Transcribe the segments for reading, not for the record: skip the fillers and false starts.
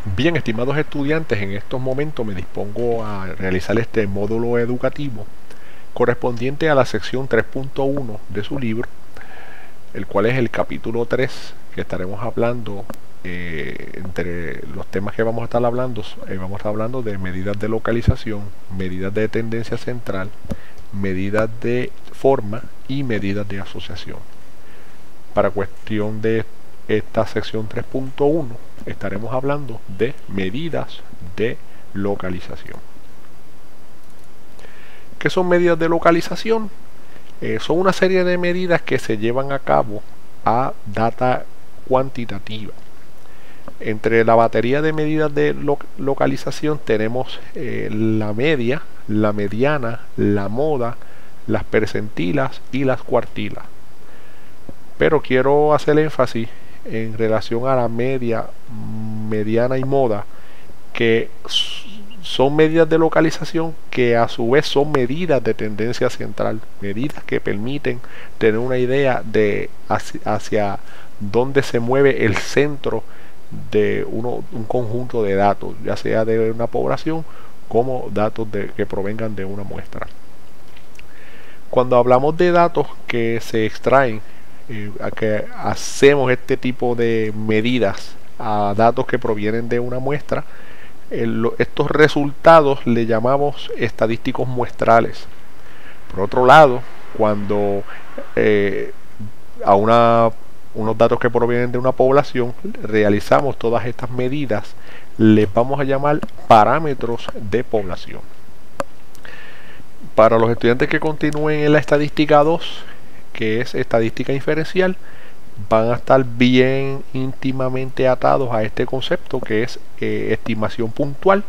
Bien, estimados estudiantes, en estos momentos me dispongo a realizar este módulo educativo correspondiente a la sección 3.1 de su libro, el cual es el capítulo 3, que estaremos hablando. Entre los temas que vamos a estar hablando, vamos a estar hablando de medidas de localización, medidas de tendencia central, medidas de forma y medidas de asociación. Para cuestión de esta sección 3.1 estaremos hablando de medidas de localización. ¿Qué son medidas de localización? Son una serie de medidas que se llevan a cabo a data cuantitativa. Entre la batería de medidas de localización tenemos la media, la mediana, la moda, las percentilas y las cuartilas. Pero quiero hacer énfasis en relación a la media, mediana y moda, que son medidas de localización que a su vez son medidas de tendencia central, medidas que permiten tener una idea de hacia dónde se mueve el centro de un conjunto de datos, ya sea de una población como datos que provengan de una muestra. Cuando hablamos de datos que se extraen, a que hacemos este tipo de medidas a datos que provienen de una muestra, estos resultados le llamamos estadísticos muestrales. Por otro lado, cuando unos datos que provienen de una población realizamos todas estas medidas, les vamos a llamar parámetros de población. Para los estudiantes que continúen en la estadística 2, que es estadística inferencial, van a estar bien íntimamente atados a este concepto que es estimación puntual,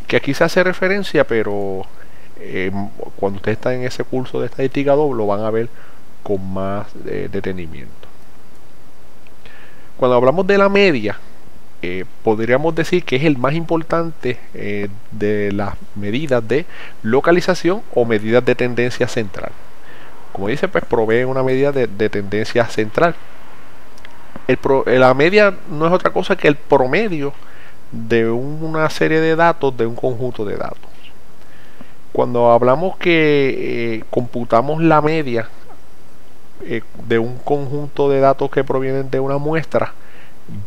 que aquí se hace referencia, pero cuando ustedes están en ese curso de estadística 2 lo van a ver con más detenimiento. Cuando hablamos de la media, podríamos decir que es el más importante de las medidas de localización o medidas de tendencia central. Como dice, pues provee una medida de tendencia central. La media no es otra cosa que el promedio de una serie de datos de un conjunto de datos. Cuando hablamos que computamos la media de un conjunto de datos que provienen de una muestra,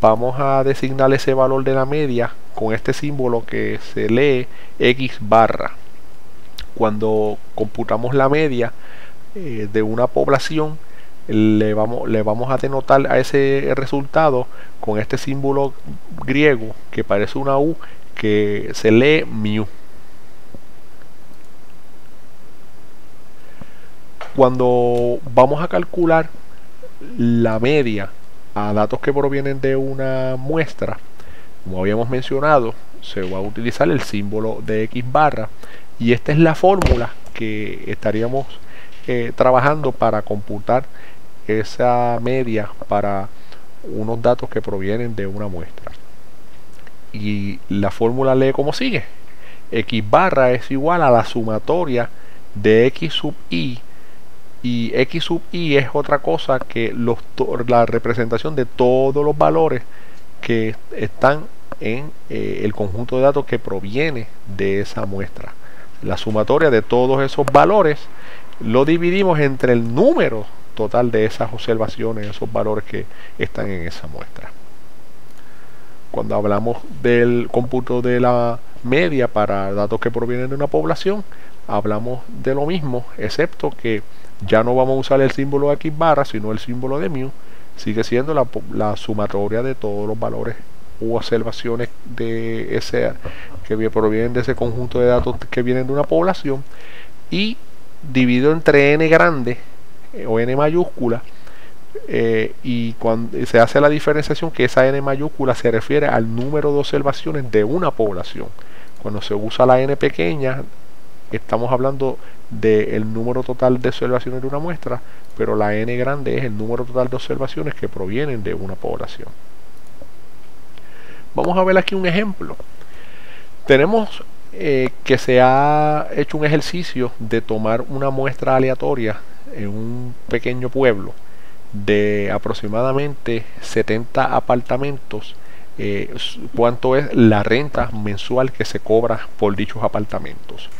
vamos a designar ese valor de la media con este símbolo que se lee X barra. Cuando computamos la media de una población, le vamos a denotar a ese resultado con este símbolo griego que parece una U, que se lee mu. Cuando vamos a calcular la media a datos que provienen de una muestra, como habíamos mencionado, se va a utilizar el símbolo de X barra, y esta es la fórmula que estaríamos trabajando para computar esa media para unos datos que provienen de una muestra. Y la fórmula lee como sigue: X barra es igual a la sumatoria de X sub I, y X sub I es otra cosa que la representación de todos los valores que están en el conjunto de datos que proviene de esa muestra. La sumatoria de todos esos valores lo dividimos entre el número total de esas observaciones, esos valores que están en esa muestra. Cuando hablamos del cómputo de la media para datos que provienen de una población, hablamos de lo mismo, excepto que ya no vamos a usar el símbolo de X barra, sino el símbolo de mu. Sigue siendo la sumatoria de todos los valores u observaciones de ese que provienen de ese conjunto de datos que vienen de una población, y dividido entre n grande o n mayúscula, y cuando se hace la diferenciación que esa n mayúscula se refiere al número de observaciones de una población. Cuando se usa la n pequeña, estamos hablando del número total de observaciones de una muestra, pero la n grande es el número total de observaciones que provienen de una población. Vamos a ver aquí un ejemplo. Tenemos que se ha hecho un ejercicio de tomar una muestra aleatoria en un pequeño pueblo de aproximadamente 70 apartamentos cuánto es la renta mensual que se cobra por dichos apartamentos.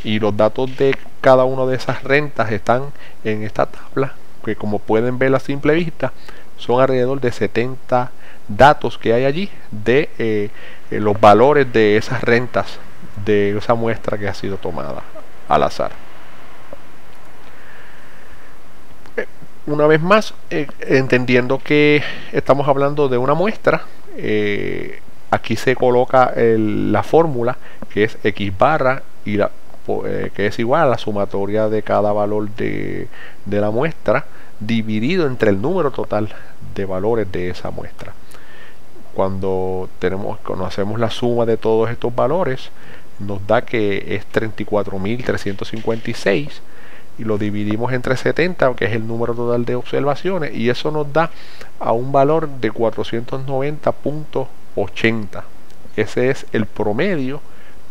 Y los datos de cada una de esas rentas están en esta tabla, que como pueden ver a simple vista son alrededor de 70 datos que hay allí de los valores de esas rentas de esa muestra que ha sido tomada al azar. Una vez más, entendiendo que estamos hablando de una muestra, aquí se coloca la fórmula que es x barra y que es igual a la sumatoria de cada valor de la muestra dividido entre el número total de valores de esa muestra. Cuando hacemos la suma de todos estos valores, nos da que es 34.356 y lo dividimos entre 70, que es el número total de observaciones, y eso nos da a un valor de 490.80. Ese es el promedio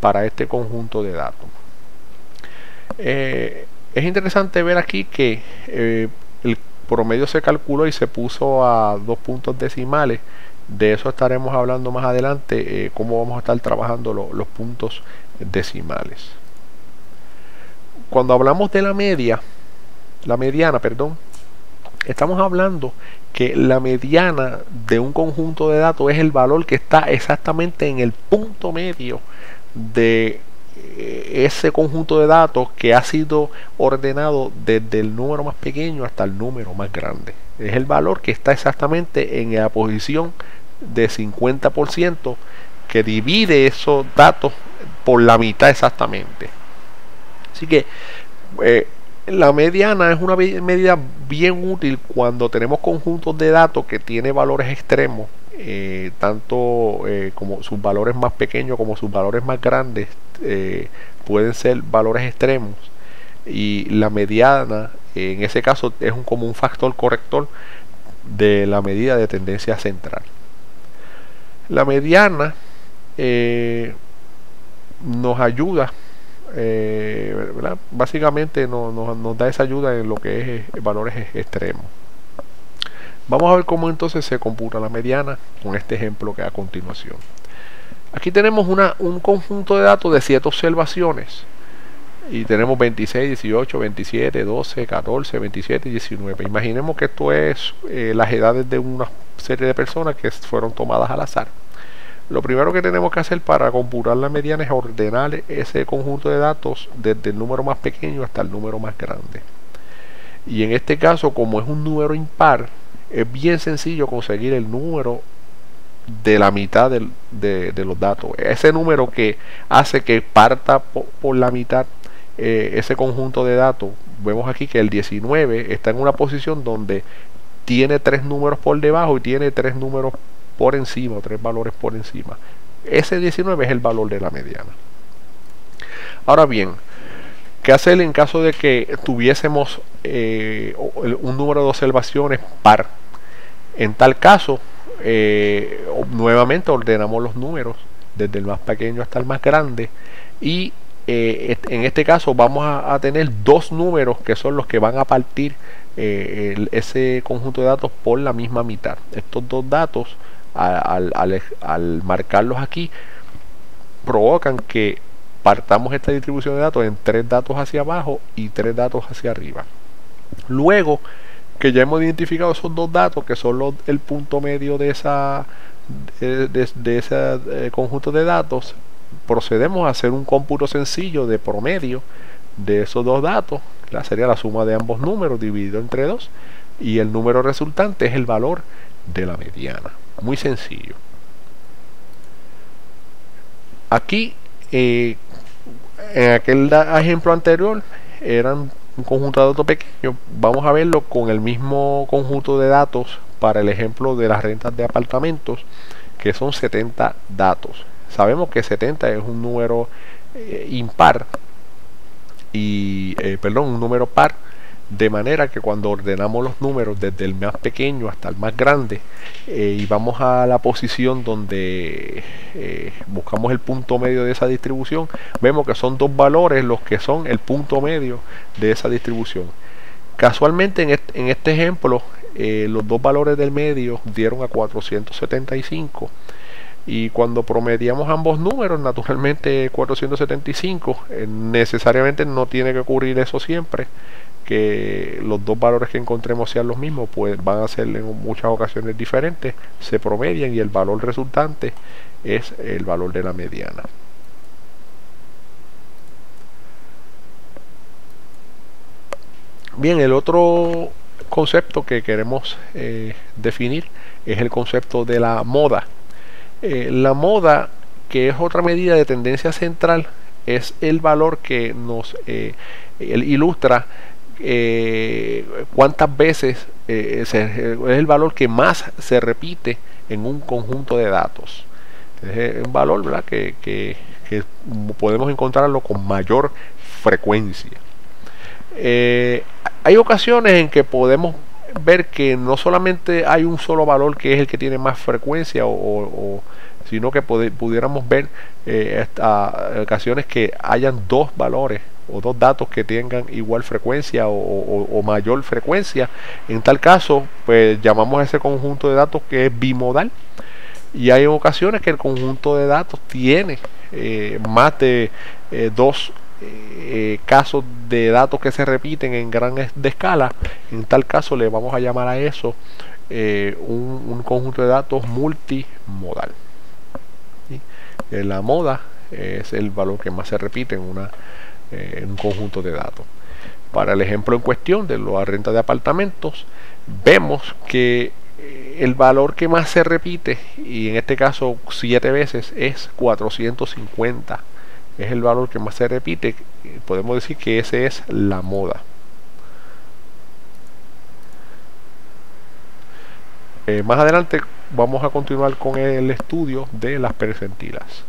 para este conjunto de datos. Es interesante ver aquí que el promedio se calculó y se puso a 2 puntos decimales. De eso estaremos hablando más adelante, cómo vamos a estar trabajando los puntos decimales. Cuando hablamos de la mediana, estamos hablando que la mediana de un conjunto de datos es el valor que está exactamente en el punto medio de ese conjunto de datos que ha sido ordenado desde el número más pequeño hasta el número más grande. Es el valor que está exactamente en la posición de 50% que divide esos datos por la mitad exactamente. Así que la mediana es una medida bien útil cuando tenemos conjuntos de datos que tienen valores extremos, tanto como sus valores más pequeños como sus valores más grandes pueden ser valores extremos, y la mediana en ese caso es como un factor corrector de la medida de tendencia central. La mediana nos ayuda, ¿verdad? Básicamente nos da esa ayuda en lo que es valores extremos. Vamos a ver cómo entonces se computa la mediana con este ejemplo que a continuación. Aquí tenemos un conjunto de datos de 7 observaciones y tenemos 26, 18, 27, 12, 14, 27 y 19. Imaginemos que esto es las edades de una serie de personas que fueron tomadas al azar. Lo primero que tenemos que hacer para computar la mediana es ordenar ese conjunto de datos desde el número más pequeño hasta el número más grande. Y en este caso, como es un número impar, es bien sencillo conseguir el número de la mitad de los datos. Ese número que hace que parta por la mitad ese conjunto de datos. Vemos aquí que el 19 está en una posición donde tiene 3 números por debajo y tiene 3 números por encima, o 3 valores por encima. Ese 19 es el valor de la mediana. Ahora bien, ¿qué hacer en caso de que tuviésemos un número de observaciones par? En tal caso, nuevamente ordenamos los números desde el más pequeño hasta el más grande, y en este caso vamos a tener 2 números que son los que van a partir ese conjunto de datos por la misma mitad. Estos 2 datos, al marcarlos aquí, provocan que partamos esta distribución de datos en 3 datos hacia abajo y 3 datos hacia arriba. Luego que ya hemos identificado esos 2 datos que son el punto medio de ese conjunto de datos, procedemos a hacer un cómputo sencillo de promedio de esos 2 datos. Sería la suma de ambos números dividido entre 2, y el número resultante es el valor de la mediana. Muy sencillo. Aquí en aquel ejemplo anterior eran un conjunto de datos pequeños. Vamos a verlo con el mismo conjunto de datos para el ejemplo de las rentas de apartamentos, que son 70 datos. Sabemos que 70 es un número impar y un número par, de manera que cuando ordenamos los números desde el más pequeño hasta el más grande y vamos a la posición donde buscamos el punto medio de esa distribución, vemos que son 2 valores los que son el punto medio de esa distribución. Casualmente en este ejemplo los 2 valores del medio dieron a 475, Y cuando promediamos ambos números, naturalmente 475, necesariamente no tiene que ocurrir eso siempre, que los dos valores que encontremos sean los mismos, pues van a ser en muchas ocasiones diferentes, se promedian y el valor resultante es el valor de la mediana. Bien, el otro concepto que queremos definir es el concepto de la moda. La moda, que es otra medida de tendencia central, es el valor que nos ilustra cuántas veces es el valor que más se repite en un conjunto de datos. Es un valor, ¿verdad?, que podemos encontrarlo con mayor frecuencia. Hay ocasiones en que podemos ver que no solamente hay un solo valor que es el que tiene más frecuencia, sino que pudiéramos ver ocasiones que hayan dos valores o dos datos que tengan igual frecuencia o mayor frecuencia. En tal caso, pues llamamos a ese conjunto de datos que es bimodal. Y hay ocasiones que el conjunto de datos tiene más de dos casos de datos que se repiten en gran escala. En tal caso le vamos a llamar a eso un conjunto de datos multimodal. ¿Sí? La moda es el valor que más se repite en un conjunto de datos. Para el ejemplo en cuestión de la renta de apartamentos, vemos que el valor que más se repite, y en este caso 7 veces, es 450. Es el valor que más se repite. Podemos decir que ese es la moda. Más adelante vamos a continuar con el estudio de las percentilas.